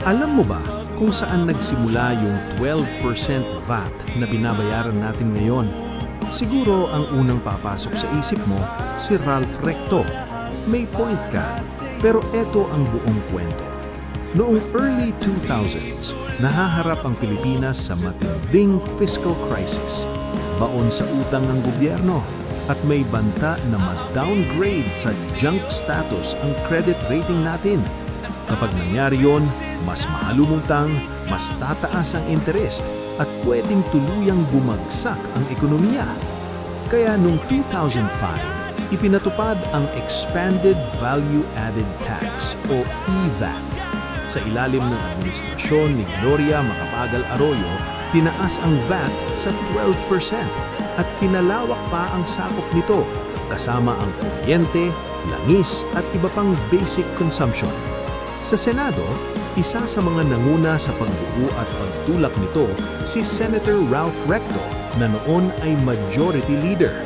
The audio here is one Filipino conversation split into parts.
Alam mo ba kung saan nagsimula yung 12% VAT na binabayaran natin ngayon? Siguro ang unang papasok sa isip mo, si Ralph Recto. May point ka, pero eto ang buong kwento. Noong early 2000s, nahaharap ang Pilipinas sa matinding fiscal crisis. Baon sa utang ng gobyerno at may banta na ma-downgrade sa junk status ang credit rating natin. Kapag nangyari yon, mas mahal umutang, mas tataas ang interest at pwedeng tuluyang bumagsak ang ekonomiya. Kaya noong 2005, ipinatupad ang Expanded Value Added Tax o EVAT. Sa ilalim ng administrasyon ni Gloria Macapagal Arroyo, tinaas ang VAT sa 12% at pinalawak pa ang sakop nito kasama ang kuryente, langis at iba pang basic consumption. Sa Senado, isa sa mga nanguna sa pagbuo at pagtulak nito si Senator Ralph Recto na noon ay majority leader.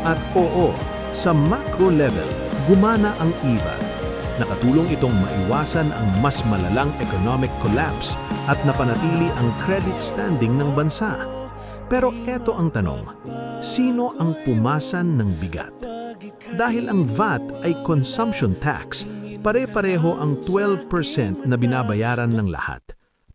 At oo, sa macro level, gumana ang EVAT. Nakatulong itong maiwasan ang mas malalang economic collapse at napanatili ang credit standing ng bansa. Pero eto ang tanong, sino ang pumasan ng bigat? Dahil ang VAT ay consumption tax, pare-pareho ang 12% na binabayaran ng lahat.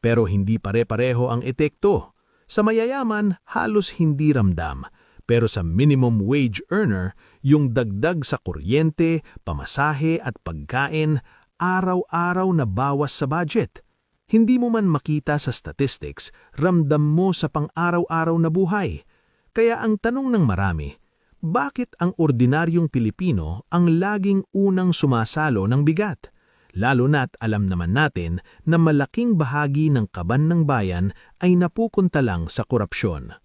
Pero hindi pare-pareho ang epekto. Sa mayayaman, halos hindi ramdam. Pero sa minimum wage earner, yung dagdag sa kuryente, pamasahe at pagkain, araw-araw na bawas sa budget. Hindi mo man makita sa statistics, ramdam mo sa pang-araw-araw na buhay. Kaya ang tanong ng marami, bakit ang ordinaryong Pilipino ang laging unang sumasalo ng bigat? Lalo na't alam naman natin na malaking bahagi ng kaban ng bayan ay napupunta lang sa korupsyon.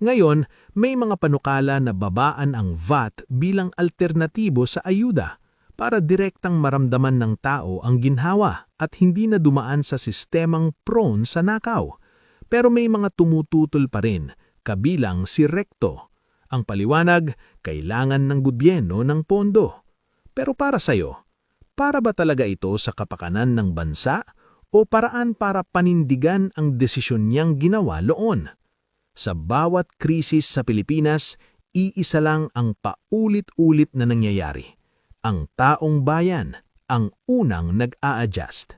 Ngayon, may mga panukala na babaan ang VAT bilang alternatibo sa ayuda para direktang maramdaman ng tao ang ginhawa at hindi na dumaan sa sistemang prone sa nakaw. Pero may mga tumututol pa rin, kabilang si Recto. Ang paliwanag, kailangan ng gobyerno ng pondo. Pero para sa'yo, para ba talaga ito sa kapakanan ng bansa o paraan para panindigan ang desisyon niyang ginawa loon? Sa bawat krisis sa Pilipinas, iisa lang ang paulit-ulit na nangyayari. Ang taong bayan ang unang nag-a-adjust.